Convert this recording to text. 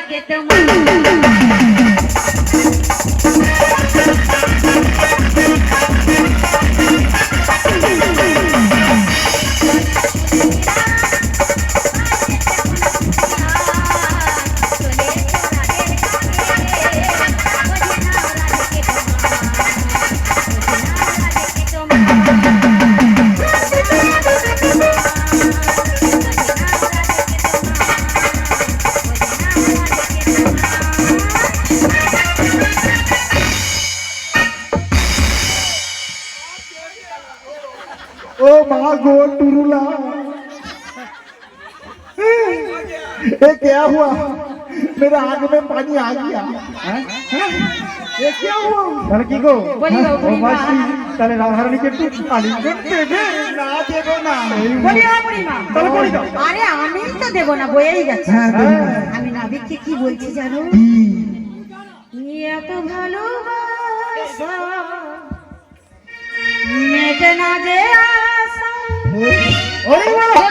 দেখে তোমার ओ माँ गो टुरुला, ये क्या हुआ? मेरे आग में पानी आ गया। ये क्या हुआ? তাহলে কি গো? ও মাসি, তাহলে রাধারানীকে একটু আলিঙ্গন দেবে? না দেব না। বলি ও বুড়িমা, তাহলে বলি দাও। আরে আমি তো দেব না, বইয়েই গেছে। আমি নাবিককে কি বলছি জানো? এত ভালোবাসা মেটে না যে আশা। ওরে বাবা,